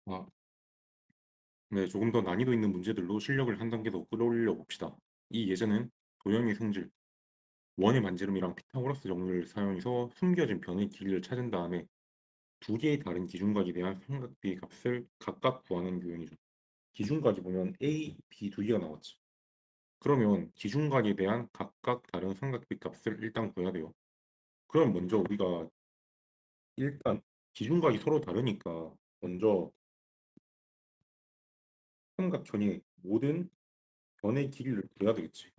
아, 네, 조금 더 난이도 있는 문제들로 실력을 한 단계 더 끌어올려 봅시다. 이 예제는 도형의 성질, 원의 반지름이랑 피타고라스 정리를 사용해서 숨겨진 변의 길이를 찾은 다음에 두 개의 다른 기준각에 대한 삼각비의 값을 각각 구하는 유형이죠. 기준각이 보면 A, B 두 개가 나왔지. 그러면 기준각에 대한 각각 다른 삼각비 값을 일단 구해야 돼요. 그럼 먼저 우리가 일단 기준각이 서로 다르니까 먼저 삼각형의 모든 변의 길이를 구해야 되겠지.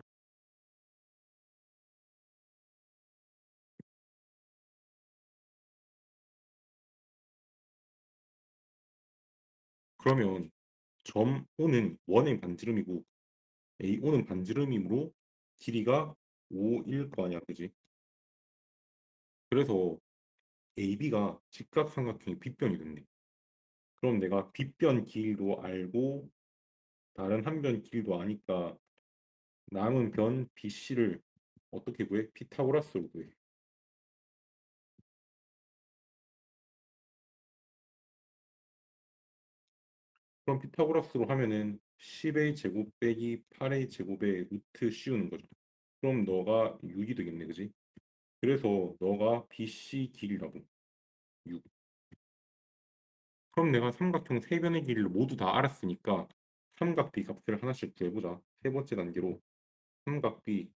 그러면 점 O는 원의 반지름이고 AO는 반지름이므로 길이가 5일 거 아니야, 그지? 그래서 AB가 직각삼각형의 빗변이 됐네. 그럼 내가 빗변 길이도 알고 다른 한 변 길이도 아니까 남은 변 BC를 어떻게 구해? 피타고라스로 구해. 그럼 피타고라스로 하면은 10의 제곱 빼기 8의 제곱에 루트 씌우는 거죠. 그럼 너가 6이 되겠네, 그지? 그래서 너가 BC 길이라고. 6. 그럼 내가 삼각형 세 변의 길이를 모두 다 알았으니까 삼각비 값을 하나씩 구해보자. 세 번째 단계로 삼각비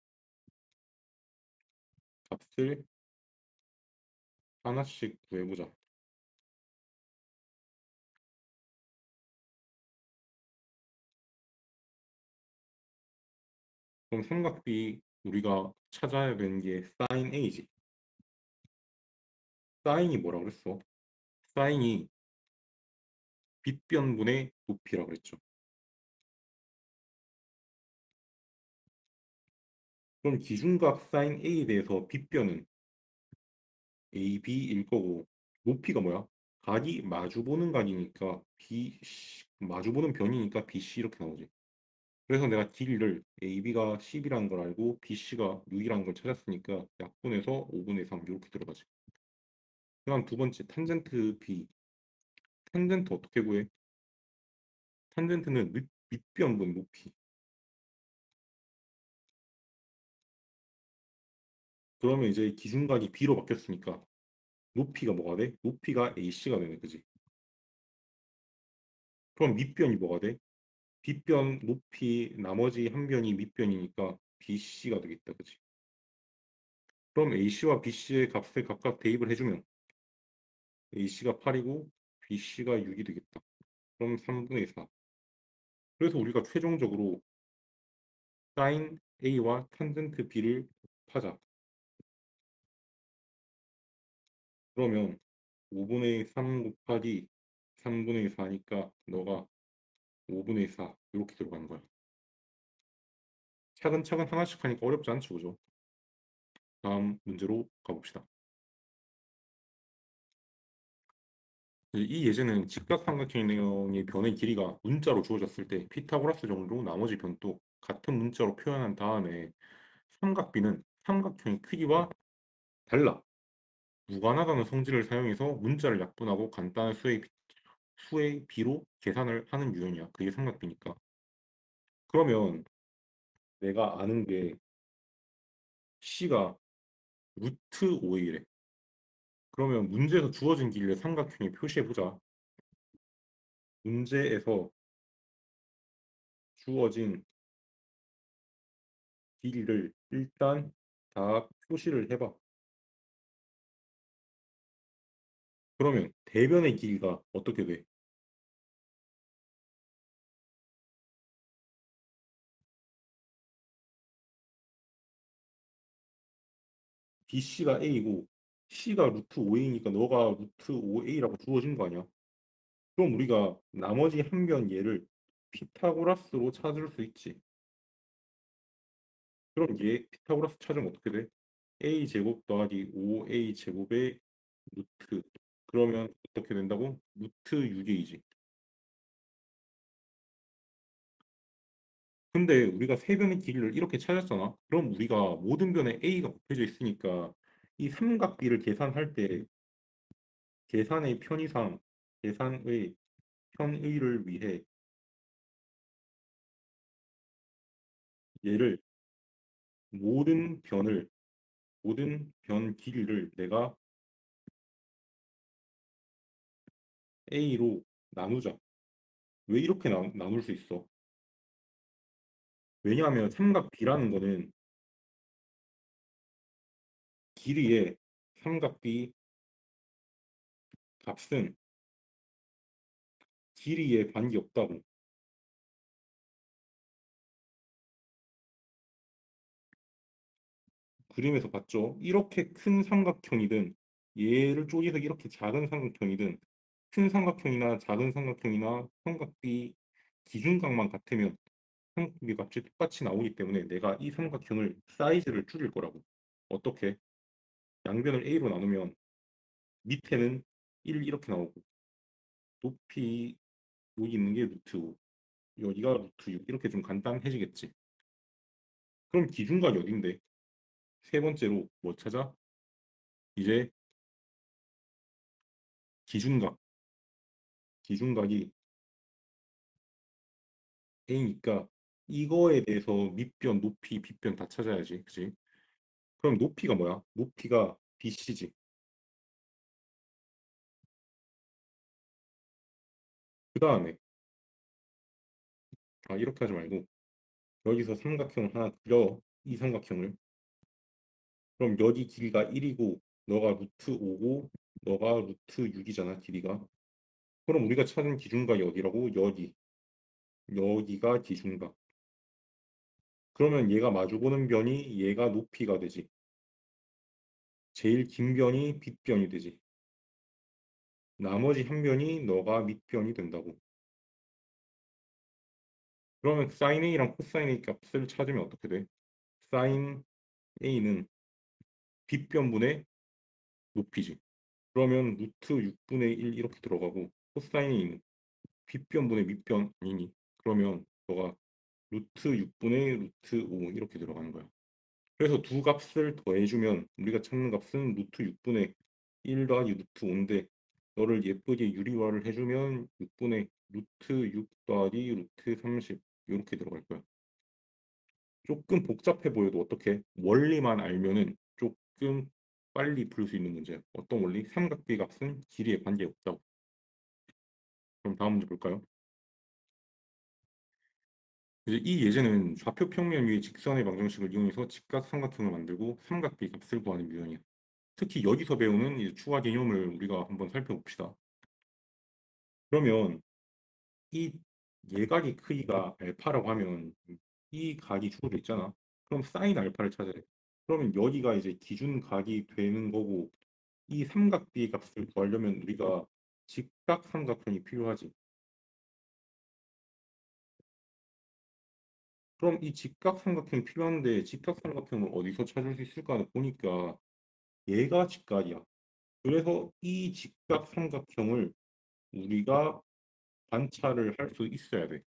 값을 하나씩 구해보자. 그럼 삼각비 우리가 찾아야 되는 게 sin A지. 사인이 뭐라 그랬어? 사인이 빗변분의 높이라 그랬죠. 그럼 기준각 sin A에 대해서 빗변은 AB일 거고 높이가 뭐야? 각이 마주보는 각이니까 마주보는 변이니까 BC 이렇게 나오지. 그래서 내가 길이를 AB가 10이라는 걸 알고 BC가 6이라는 걸 찾았으니까 약분해서 5분의 3 이렇게 들어가지. 그다음 두 번째 탄젠트 B. 탄젠트 어떻게 구해? 탄젠트는 밑변분 높이. 그러면 이제 기준각이 B로 바뀌었으니까 높이가 뭐가 돼? 높이가 AC가 되네, 그지? 그럼 밑변이 뭐가 돼? 빗변 높이 나머지 한 변이 밑변이니까 BC가 되겠다, 그지? 그럼 AC와 BC의 값을 각각 대입을 해주면 AC가 8이고 BC가 6이 되겠다. 그럼 3분의 4. 그래서 우리가 최종적으로 sin A와 탄젠트 B를 곱하자. 그러면 5분의 3 곱하기 3분의 4니까 너가 5분의 4 이렇게 들어가는 거야. 차근차근 하나씩 하니까 어렵지 않죠, 그죠? 다음 문제로 가봅시다. 이 예제는 직각삼각형의 변의 길이가 문자로 주어졌을 때 피타고라스 정도로 나머지 변도 같은 문자로 표현한 다음에 삼각비는 삼각형의 크기와 달라. 무관하다는 성질을 사용해서 문자를 약분하고 간단한 수의 비로 계산을 하는 유형이야. 그게 삼각비니까. 그러면 내가 아는 게 C가 루트 5이래. 그러면 문제에서 주어진 길이를 삼각형에 표시해보자. 문제에서 주어진 길이를 일단 다 표시를 해봐. 그러면 대변의 길이가 어떻게 돼? BC가 A고 C가 루트 5A니까 너가 루트 5A라고 주어진 거 아니야? 그럼 우리가 나머지 한 변 얘를 피타고라스로 찾을 수 있지. 그럼 얘 피타고라스 찾으면 어떻게 돼? A 제곱 더하기 5A 제곱의 루트. 그러면 어떻게 된다고? 루트 6A지. 근데 우리가 세 변의 길이를 이렇게 찾았잖아. 그럼 우리가 모든 변에 A가 곱해져 있으니까 이 삼각비를 계산할 때 계산의 편의상 계산의 편 A를 위해 얘를 모든 변을 모든 변 길이를 내가 A로 나누자. 왜 이렇게 나눌 수 있어? 왜냐하면 삼각 B라는 거는 길이의 삼각 B 값은 길이에 관계없다고. 그림에서 봤죠? 이렇게 큰 삼각형이든 얘를 쪼개서 이렇게 작은 삼각형이든 큰 삼각형이나 작은 삼각형이나 삼각비 기준각만 같으면 삼각비 값이 똑같이 나오기 때문에 내가 이 삼각형을 사이즈를 줄일 거라고. 어떻게? 양변을 A로 나누면 밑에는 1 이렇게 나오고 높이 여기 있는 게 루트 5 여기가 루트 6 이렇게 좀 간단해지겠지. 그럼 기준각이 어딘데? 세 번째로 뭐 찾아? 이제 기준각. 기준각이 A니까 이거에 대해서 밑변, 높이, 빗변 다 찾아야지. 그지? 그럼 높이가 뭐야? 높이가 BC지. 그 다음에 이렇게 하지 말고 여기서 삼각형을 하나 그려. 이 삼각형을. 그럼 여기 길이가 1이고 너가 루트 5고 너가 루트 6이잖아. 길이가. 그럼 우리가 찾은 기준각이 어디라고? 여기. 여기가 기준각. 그러면 얘가 마주보는 변이 얘가 높이가 되지. 제일 긴 변이 빗변이 되지. 나머지 한 변이 너가 밑변이 된다고. 그러면 사인 A랑 코사인 A 값을 찾으면 어떻게 돼? 사인 A는 빗변분의 높이지. 그러면 루트 6분의 1 이렇게 들어가고 코사인 A는 빗변분의 밑변 아니니? 그러면 너가 루트 6분의 루트 5 이렇게 들어가는 거야. 그래서 두 값을 더해주면 우리가 찾는 값은 루트 6분의 1 더하기 루트 5인데 너를 예쁘게 유리화를 해주면 6분의 루트 6 더하기 루트 30 이렇게 들어갈 거야. 조금 복잡해 보여도 어떻게 원리만 알면은 조금 빨리 풀 수 있는 문제야. 어떤 원리? 삼각비 값은 길이에 관계없다고. 그럼 다음 문제 볼까요? 이제 이 예제는 좌표 평면 위에 직선의 방정식을 이용해서 직각삼각형을 만들고 삼각비 값을 구하는 유형이야. 특히 여기서 배우는 이제 추가 개념을 우리가 한번 살펴봅시다. 그러면 이 예각의 크기가 알파라고 하면 이 각이 주어져 있잖아. 그럼 사인 알파를 찾아야 돼. 그러면 여기가 이제 기준 각이 되는 거고 이 삼각비의 값을 구하려면 우리가 직각삼각형이 필요하지. 그럼 이 직각삼각형이 필요한데 직각삼각형을 어디서 찾을 수 있을까 보니까 얘가 직각이야. 그래서 이 직각삼각형을 우리가 관찰을 할 수 있어야 돼.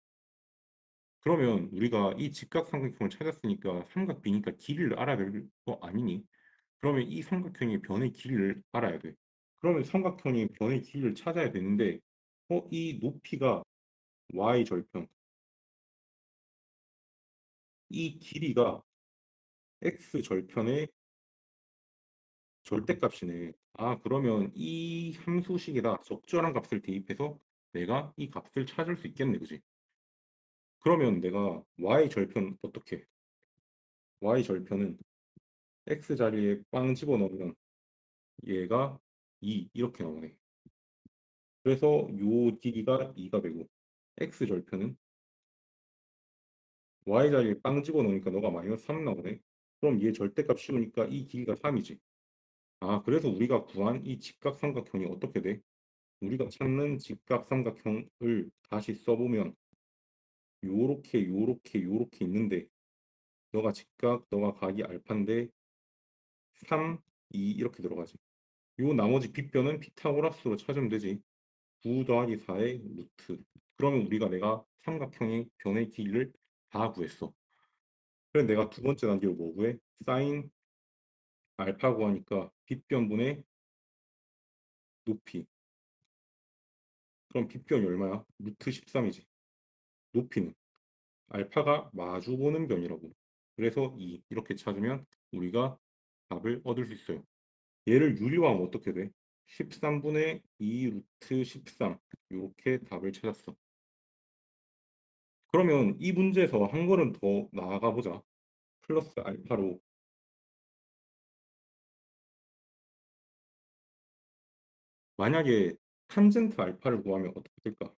그러면 우리가 이 직각삼각형을 찾았으니까 삼각비니까 길이를 알아야 될 거 아니니? 그러면 이 삼각형의 변의 길이를 알아야 돼. 그러면 삼각형의 변의 길이를 찾아야 되는데 이 높이가 y절편, 이 길이가 x절편의 절대값이네. 그러면 이 함수식에다 적절한 값을 대입해서 내가 이 값을 찾을 수 있겠네, 그지? 그러면 내가 y절편 어떻게? y절편은 x 자리에 빵 집어넣으면 얘가 2 이렇게 나오네. 그래서 요 길이가 2가 되고 x절편은 y 자리에 빵 집어넣으니까 너가 마이너스 3 나오네. 그럼 얘 절대값 씌우니까 이 길이가 3이지. 그래서 우리가 구한 이 직각삼각형이 어떻게 돼? 우리가 찾는 직각삼각형을 다시 써보면 요렇게 요렇게 요렇게 있는데 너가 직각, 너가 각이 알파인데 3, 2 이렇게 들어가지. 요 나머지 빗변은 피타고라스로 찾으면 되지. 9 더하기 4의 루트. 그러면 내가 삼각형의 변의 길이를 다 구했어. 그래서 내가 두 번째 단계로 뭐 구해? 사인 알파 구하니까 빗변분의 높이. 그럼 빗변이 얼마야? 루트 13이지. 높이는 알파가 마주보는 변이라고. 그래서 2 이렇게 찾으면 우리가 답을 얻을 수 있어요. 얘를 유리화하면 어떻게 돼? 13분의 2 루트 13 이렇게 답을 찾았어. 그러면 이 문제에서 한 걸음 더 나아가 보자. 플러스 알파로 만약에 탄젠트 알파를 구하면 어떻게 될까?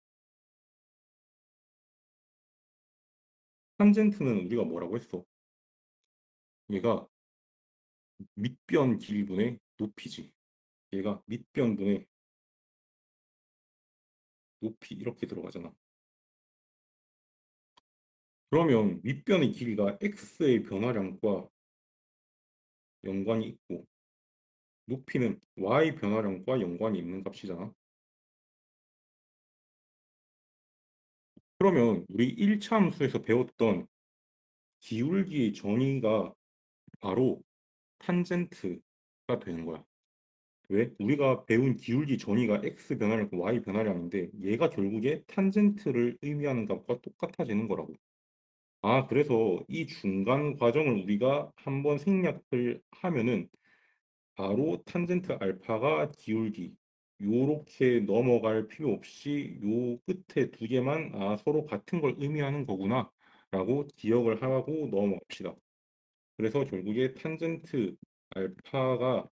탄젠트는 우리가 뭐라고 했어? 얘가 밑변 길이분의 높이지. 얘가 밑변분의 높이 이렇게 들어가잖아. 그러면 윗변의 길이가 x의 변화량과 연관이 있고 높이는 y 변화량과 연관이 있는 값이잖아. 그러면 우리 1차 함수에서 배웠던 기울기의 전위가 바로 탄젠트가 되는 거야. 왜? 우리가 배운 기울기 전위가 x 변화량, y 변화량인데 얘가 결국에 탄젠트를 의미하는 값과 똑같아지는 거라고. 아, 그래서 이 중간 과정을 우리가 한번 생략을 하면은 바로 탄젠트 알파가 기울기 요렇게 넘어갈 필요 없이 요 끝에 두 개만 서로 같은 걸 의미하는 거구나 라고 기억을 하고 넘어갑시다. 그래서 결국에 탄젠트 알파가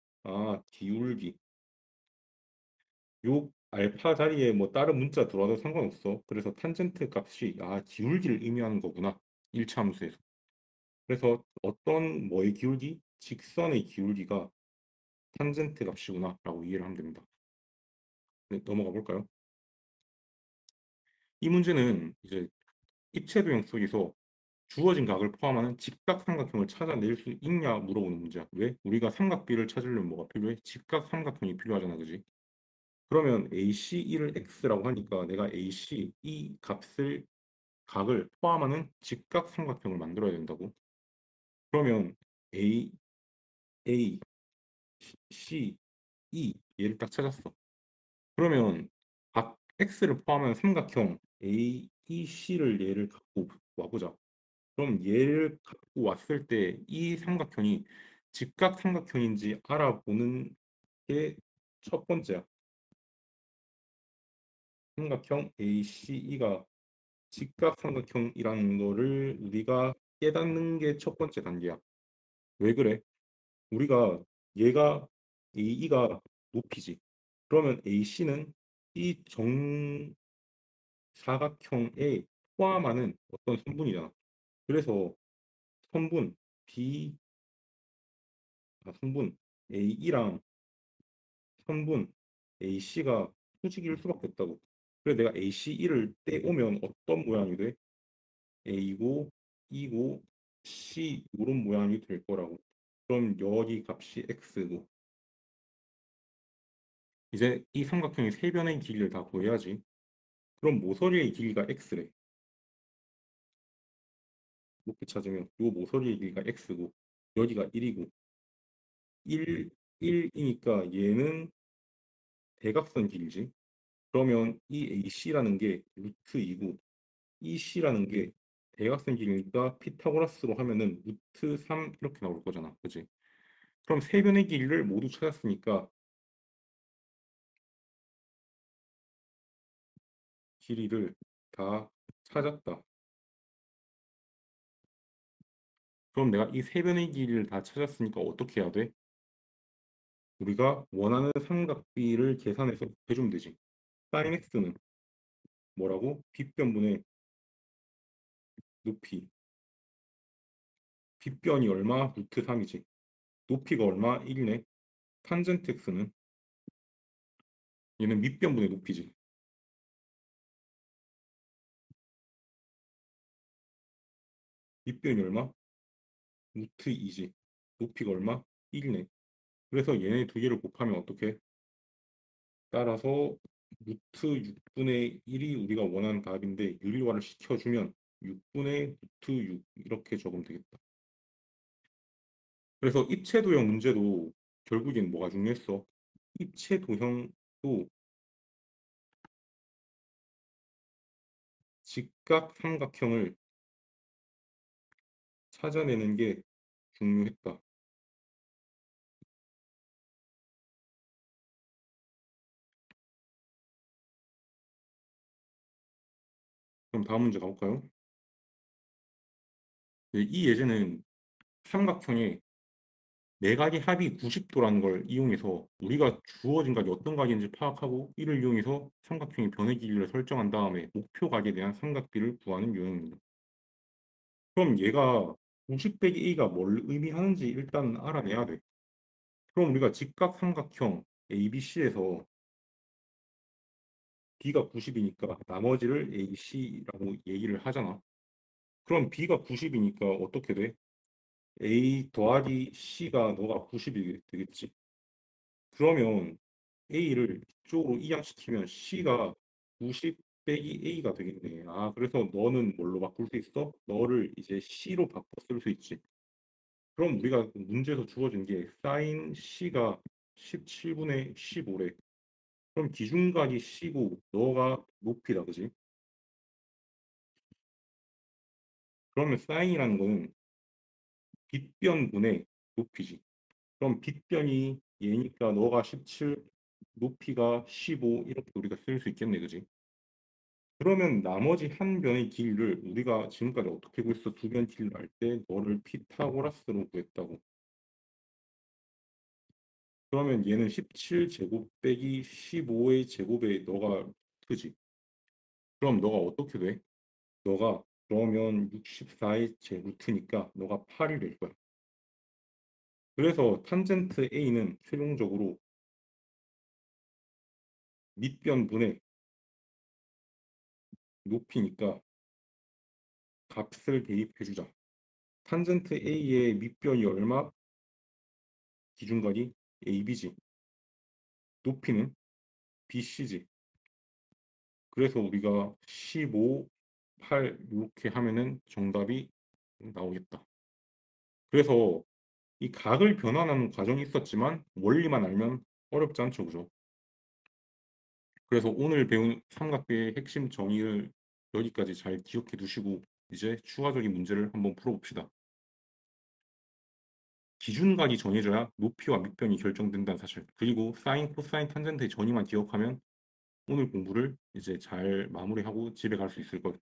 기울기 요 알파 자리에 뭐 다른 문자 들어와도 상관없어. 그래서 탄젠트 값이 기울기를 의미하는 거구나. 1차 함수에서. 그래서 어떤 뭐의 기울기? 직선의 기울기가 탄젠트 값이구나 라고 이해를 하면 됩니다. 네, 넘어가 볼까요? 이 문제는 이제 입체 도형 속에서 주어진 각을 포함하는 직각삼각형을 찾아낼 수 있냐 물어보는 문제야. 왜? 우리가 삼각비를 찾으려면 뭐가 필요해? 직각삼각형이 필요하잖아, 그지? 그러면 ACE를 X라고 하니까 내가 AC 이 값을 각을 포함하는 직각삼각형을 만들어야 된다고. 그러면 A, A, C, E 얘를 딱 찾았어. 그러면 각 X를 포함한 삼각형 A, E, C를 얘를 갖고 와보자. 그럼 얘를 갖고 왔을 때 이 삼각형이 직각삼각형인지 알아보는 게 첫 번째야. 삼각형 ACE가 직각삼각형이라는 거를 우리가 깨닫는 게 첫 번째 단계야. 왜 그래? 우리가 얘가 AE가 높이지. 그러면 AC는 이 정사각형에 포함하는 어떤 성분이잖아. 그래서 성분 B, 성분 AE랑 성분 AC가 수직일 수밖에 없다고. 그래 내가 ACE를 떼오면 어떤 모양이 돼? A고 E고 C 이런 모양이 될 거라고. 그럼 여기 값이 X고 이제 이 삼각형의 세 변의 길이를 다 구해야지. 그럼 모서리의 길이가 X래. 이렇게 찾으면 요 모서리의 길이가 X고 여기가 1이고 1, 1이니까 얘는 대각선 길이지. 그러면 이 AC라는 게 루트 2고 EC라는 게 대각선 길이니까 피타고라스로 하면은 루트 3 이렇게 나올 거잖아. 그지? 그럼 세 변의 길이를 모두 찾았으니까 길이를 다 찾았다. 그럼 내가 이 세 변의 길이를 다 찾았으니까 어떻게 해야 돼? 우리가 원하는 삼각비를 계산해서 해주면 되지. sin x는 뭐라고? 빗변분의 높이. 빗변이 얼마? 루트 3이지. 높이가 얼마? 1이네. 탄젠트 x는 얘는 밑변분의 높이지. 밑변이 얼마? 루트 2지. 높이가 얼마? 1이네. 그래서 얘네 두 개를 곱하면 어떻게? 따라서 루트 6분의 1이 우리가 원하는 답인데 유리화를 시켜주면 6분의 루트 6 이렇게 적으면 되겠다. 그래서 입체 도형 문제도 결국엔 뭐가 중요했어? 입체 도형도 직각 삼각형을 찾아내는 게 중요했다. 그럼 다음 문제 가볼까요? 네, 이 예제는 삼각형의 내각의 합이 90도라는 걸 이용해서 우리가 주어진 각이 어떤 각인지 파악하고 이를 이용해서 삼각형의 변의 길이를 설정한 다음에 목표 각에 대한 삼각비를 구하는 유형입니다. 그럼 얘가 90 빼기 a가 뭘 의미하는지 일단 알아내야 돼. 그럼 우리가 직각 삼각형 ABC에서 B가 90이니까 나머지를 AC라고 얘기를 하잖아. 그럼 B가 90이니까 어떻게 돼? A 더하기 C가 너가 90이 되겠지. 그러면 A를 이쪽으로 이항시키면 C가 90 빼기 A가 되겠네. 아, 그래서 너는 뭘로 바꿀 수 있어? 너를 이제 C로 바꿔 쓸 수 있지. 그럼 우리가 문제에서 주어진 게 sin C가 17분의 15래. 그럼 기준각이 C고 너가 높이다, 그지? 그러면 sin이라는 거는 빗변분의 높이지. 그럼 빗변이 얘니까 너가 17, 높이가 15 이렇게 우리가 쓸 수 있겠네, 그지? 그러면 나머지 한 변의 길이를 우리가 지금까지 어떻게 구했어? 두 변 길이를 알 때 너를 피타고라스로 구했다고. 그러면 얘는 17제곱 빼기 15의 제곱에 너가 크지. 그럼 너가 어떻게 돼? 너가 그러면 64의 제루트니까 너가 8이 될 거야. 그래서 탄젠트 A는 최종적으로 밑변분의 높이니까 값을 대입해주자. 탄젠트 A의 밑변이 얼마? 기준각이 AB지. 높이는 BC지. 그래서 우리가 15, 8 이렇게 하면은 정답이 나오겠다. 그래서 이 각을 변환하는 과정이 있었지만 원리만 알면 어렵지 않죠, 그죠? 그래서 오늘 배운 삼각대의 핵심 정의를 여기까지 잘 기억해 두시고 이제 추가적인 문제를 한번 풀어봅시다. 기준각이 정해져야 높이와 밑변이 결정된다는 사실. 그리고 사인, 코사인, 탄젠트의 정의만 기억하면 오늘 공부를 이제 잘 마무리하고 집에 갈 수 있을 것